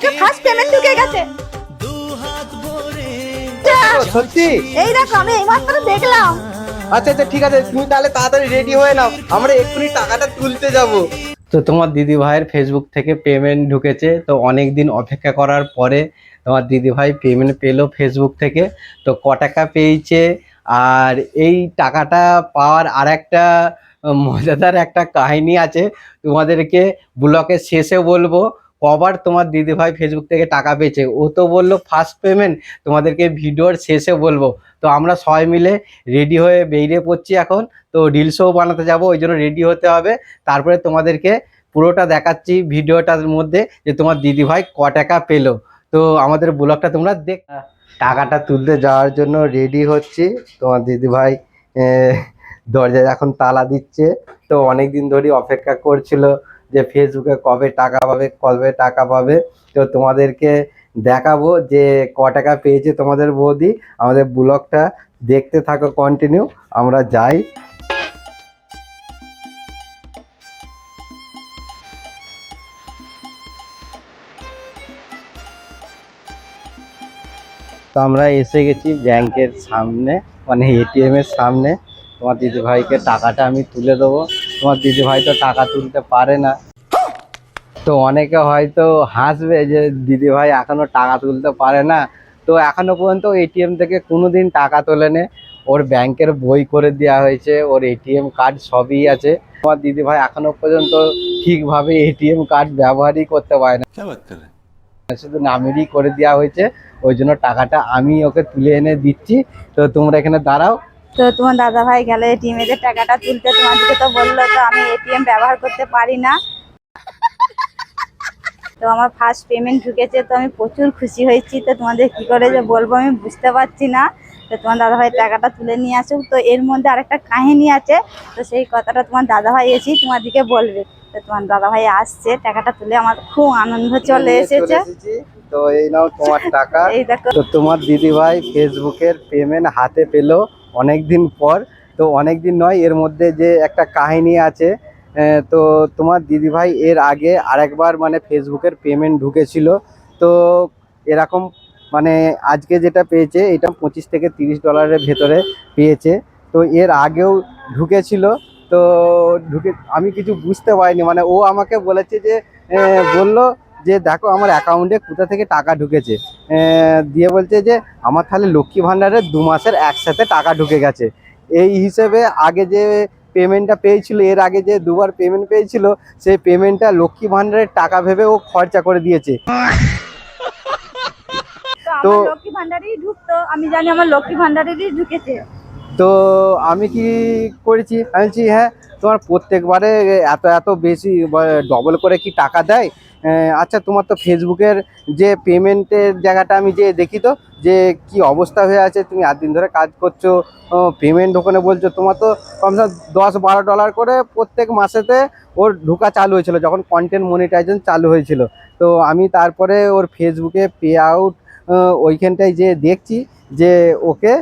ব্যাংকে first payment ঢুকে গেছে। সত্যি? এই দেখো আমি এইমাত্র দেখলাম। আচ্ছা আচ্ছা ঠিক আছে, তুমি তাহলে তাড়াতাড়ি রেডি হয়ে নাও, আমরা এক্ষুনি টাকাটা তুলতে যাব। তো তোমার দিদি ভাইয়ের ফেসবুক থেকে পেমেন্ট ঢুকেছে, তো অনেক দিন অপেক্ষা করার পরে তোমার দিদি ভাই পেমেন্ট পেলো ফেসবুক থেকে। তো ক টাকা পেয়েছে, আর এই টাকাটা পাওয়ার আর একটা মজাদার একটা কাহিনী আছে, তোমাদেরকে ব্লকের শেষে বলবো কবার তোমার দিদি ভাই ফেসবুক থেকে টাকা পেয়েছে। ও তো বললো ফার্স্ট পেমেন্ট, তোমাদেরকে ভিডিওর শেষে বলবো। তো আমরা সবাই মিলে রেডি হয়ে বেরিয়ে পড়ছি এখন। তো রিলসও বানাতে যাব, ওই জন্য রেডি হতে হবে। তারপরে তোমাদেরকে পুরোটা দেখাচ্ছি ভিডিওটার মধ্যে যে তোমার দিদি ভাই ক টাকা পেলো। তো আমাদের ব্লগটা তোমরা দেখ। টাকাটা তুলতে যাওয়ার জন্য রেডি হচ্ছি। তোমার দিদি ভাই দরজায় এখন তালা দিচ্ছে। তো অনেক দিন ধরেই অপেক্ষা করছিল যে ফেসবুকে কবে টাকা পাবে, কবে টাকা পাবে। তো তোমাদেরকে দেখাবো যে ক টাকা পেয়েছে তোমাদের বৌদি। আমাদের ব্লগটা দেখতে থাকো কন্টিনিউ, আমরা যাই। তো আমরা এসে গেছি ব্যাংকের সামনে, মানে এটিএম এর সামনে। তোমার দিদি ভাইকে টাকাটা আমি তুলে দেবো। তোমার দিদি ভাই তো টাকা তুলতে পারে না। তো অনেকে হয়তো হাসবে যে দিদি ভাই এখনো টাকা তুলতে পারে না। তো এখনো পর্যন্ত এটিএম থেকে কোনোদিন টাকা তোলেনি। ওর ব্যাংকের বই করে দেওয়া হয়েছে, ওর এটিএম কার্ড সবই আছে। তোমার দিদি ভাই এখনো পর্যন্ত ঠিকভাবে এটিএম কার্ড ব্যবহারই করতে পারে না, শুধু নামেরই করে দেওয়া হয়েছে। ওই জন্য টাকাটা আমি ওকে তুলে এনে দিচ্ছি। তো তোমরা এখানে দাঁড়াও। তো তোমার দাদা ভাই গেল এটিএম এর টাকাটা তুলতে, তোমাদেরকে তো বললো তো আমি এটিএম ব্যবহার করতে পারি না। তো আমার ফার্স্ট পেমেন্ট ঢুকেছে, তো আমি প্রচুর খুশি হয়েছি। তো তোমাদের কি করে যে বলবো আমি বুঝতে পারছি না। তো তোমার দাদা ভাই টাকাটা তুলে নিয়ে আসুক। তো এর মধ্যে আরেকটা কাহিনী আছে, তো সেই কথাটা তোমার দাদা ভাই এসেই তোমাদেরকে বলবে। তো তোমার দাদা ভাই আসছে, টাকাটা তুলে আমার খুব আনন্দ চলে এসেছে। তো এই নাও তোমার টাকা। এই দেখো। তো তোমার দিদি ভাই ফেসবুকের পেমেন্ট হাতে পেলো অনেক দিন পর। তো অনেক দিন নয়, এর মধ্যে যে একটা কাহিনী আছে। তো তোমার দিদি ভাই এর আগে আরেকবার মানে ফেসবুকের পেমেন্ট ঢুকেছিল। তো এরকম মানে আজকে যেটা পেয়েছে এটা 25 থেকে 30 ডলারের ভেতরে পেয়েছে। তো এর আগেও ঢুকেছিল। তো ঢুকে আমি কিছু বুঝতে পারিনি, মানে ও আমাকে বলেছে যে বললো যে দেখো আমার অ্যাকাউন্টে কোথা থেকে টাকা ঢুকেছে। দিয়ে বলছে যে আমার তাহলে লক্ষ্মী ভাণ্ডারের 2 মাসের একসাথে টাকা ঢুকে গেছে। এই হিসেবে আগে যে পেমেন্টটা পেয়েছিল, এর আগে যে দুবার পেমেন্ট পেয়েছিল, সেই পেমেন্টটা লক্ষ্মী ভাণ্ডারের টাকা ভেবে ও খরচা করে দিয়েছে। তো আমার লক্ষ্মী ভান্ডারেই ঢুকতো, আমি জানি আমার লক্ষ্মী ভান্ডারেরই ঢুকেছে। তো আমি কি করেছি, আমি বলছি হ্যাঁ তোমার প্রত্যেকবারে এত এত বেশি ডবল করে কি টাকা দেয়? আচ্ছা তোমার তো ফেসবুকের যে পেমেন্টের জায়গাটা আমি যে দেখি তো যে কি অবস্থা হয়ে আছে, তুমি 8 দিন ধরে কাজ করছো, পেমেন্ট ওখানে বলছো তোমার তো কমসে কম 10-12 ডলার করে প্রত্যেক মাসেতে ওর ঢোকা চালু হয়েছিল যখন কন্টেন্ট মনিটাইজেশন চালু হয়েছিল। তো আমি তারপরে ওর ফেসবুকে পে আউট ওইখানটায় যে দেখছি যে ওকে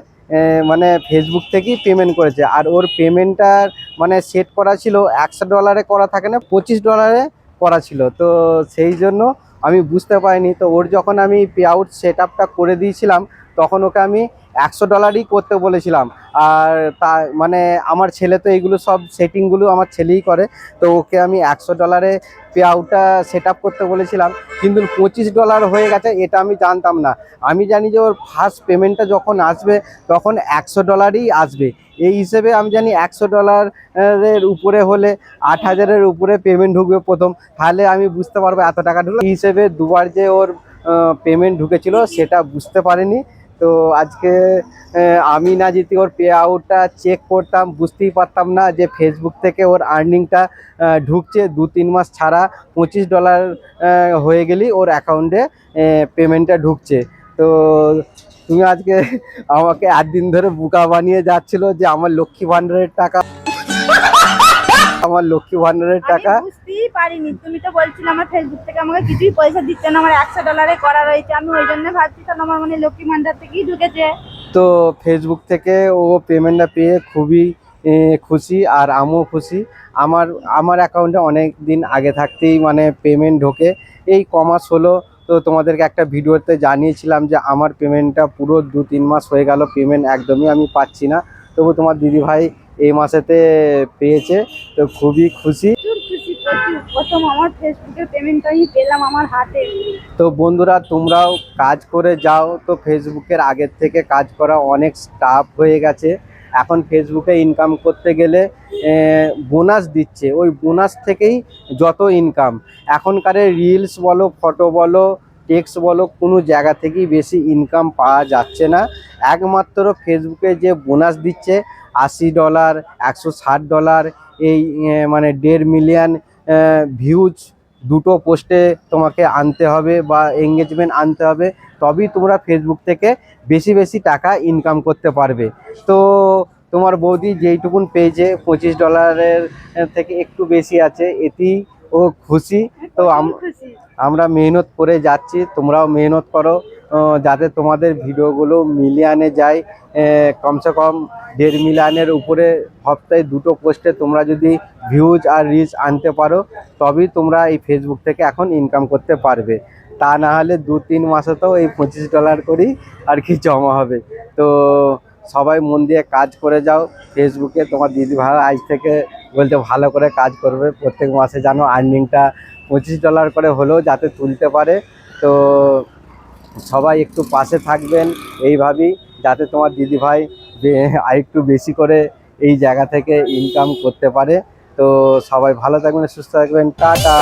মানে ফেসবুক থেকেই পেমেন্ট করেছে। আর ওর পেমেন্টটার মানে সেট করা ছিল 100 ডলারে করা থাকে না, 25 ডলারে করা ছিল। তো সেই জন্য আমি বুঝতে পারিনি। তো ওর যখন আমি পে আউট সেট আপটা করে দিয়েছিলাম তখন ওকে আমি 100 ডলারই করতে বলেছিলাম। আর তা মানে আমার ছেলে তো এইগুলো সব সেটিংগুলো আমার ছেলেই করে। তো ওকে আমি 100 ডলারে পে আউটটা সেট আপ করতে বলেছিলাম, কিন্তু 25 ডলার হয়ে গেছে, এটা আমি জানতাম না। আমি জানি যে ওর ফার্স্ট পেমেন্টটা যখন আসবে তখন 100 ডলারই আসবে। এই হিসেবে আমি জানি 100 ডলারের উপরে হলে 8,000-এর উপরে পেমেন্ট ঢুকবে প্রথম, তাহলে আমি বুঝতে পারবো এত টাকা ঢুকলো। এই হিসেবে দুবার যে ওর পেমেন্ট ঢুকেছিল সেটা বুঝতে পারিনি। তো আজকে আমি না যদি ওর পে আউটটা চেক করতাম বুঝতেই পারতাম না যে ফেসবুক থেকে ওর আর্নিংটা ঢুকছে 2-3 মাস ছাড়া 25 ডলার হয়ে গেলেই ওর অ্যাকাউন্টে পেমেন্টটা ঢুকছে। তো তুমি আজকে আমাকে 8 দিন ধরে বোকা বানিয়ে যাচ্ছিল যে আমার লক্ষ্মী ভাণ্ডারের টাকা, আমার লক্ষ্মী ভাণ্ডারের টাকা। আমি বুঝতেই পারিনি, তুমি তো বলছিলে আমার ফেসবুক থেকে আমাকে কিছুই পয়সা দিচ্ছে না, আমার 100 ডলারে করা রয়েছে। আমি ওই জন্য ভাবছি তাহলে আমার মানে লক্ষ্মী ভান্ডার থেকেই ঢুকেছে। তো ফেসবুক থেকে ও পেমেন্টটা পেয়ে খুবই খুশি, আর আমিও খুশি। আমার আমার অ্যাকাউন্টে অনেক দিন আগে থাকতেই মানে পেমেন্ট ঢোকে, এই কমাস হলো। তো তোমাদেরকে একটা ভিডিওতে জানিয়েছিলাম যে আমার পেমেন্টটা পুরো 2-3 মাস হয়ে গেল, পেমেন্ট একদমই আমি পাচ্ছি না। তবু তোমার দিদিভাই এই মাসেতে পেয়েছে, তো খুবই খুশি। প্রচুর খুশি, প্রচুর। প্রথম আমার ফেসবুকের পেমেন্ট আমি পেলাম আমার হাতে। তো বন্ধুরা, তোমরাও কাজ করে যাও। তো ফেসবুকের আগের থেকে কাজ করা অনেক স্টাফ হয়ে গেছে। এখন ফেসবুকে ইনকাম করতে গেলে বোনাস দিচ্ছে, ওই বোনাস থেকেই যত ইনকাম। এখনকার রিলস বলো, ফটো বলো, টেক্সট বলো, কোনো জায়গা থেকেই বেশি ইনকাম পাওয়া যাচ্ছে না। একমাত্র ফেসবুকে যে বোনাস দিচ্ছে $80, $160, এই মানে 1.5 মিলিয়ন ভিউজ দুটো পোস্টে তোমাকে আনতে হবে বা এঙ্গেজমেন্ট আনতে হবে, তবেই তোমরা ফেসবুক থেকে বেশি বেশি টাকা ইনকাম করতে পারবে। তো তোমার বৌদি যেইটুকুন পেয়েছে $25 থেকে একটু বেশি আছে, এতেই ও খুশি। তো প্রচুর খুশি। আমরা মেহনত করে যাচ্ছি, তোমরাও মেহনত করো যাতে তোমাদের ভিডিওগুলো মিলিয়নে যায়। কমসে কম 1.5 মিলিয়নের উপরে সপ্তাহে দুটো পোস্টে তোমরা যদি ভিউজ আর রিচ আনতে পারো, তবেই তোমরা এই ফেসবুক থেকে এখন ইনকাম করতে পারবে। তা না হলে 2-3 মাসে তো এই $25 করেই আর কি জমা হবে। তো সবাই মন দিয়ে কাজ করে যাও ফেসবুকে। তোমার দিদি ভাই আজ থেকে বলতে ভালো করে কাজ করবে, প্রত্যেক মাসে যেন আর্নিংটা $25 করে হলেও যাতে তুলতে পারে। তো সবাই একটু পাশে থাকবেন এইভাবেই, যাতে তোমার দিদিভাই আরেকটু বেশি করে এই জায়গা থেকে ইনকাম করতে পারে। তো সবাই ভালো থাকবেন, সুস্থ থাকবেন, টাটা।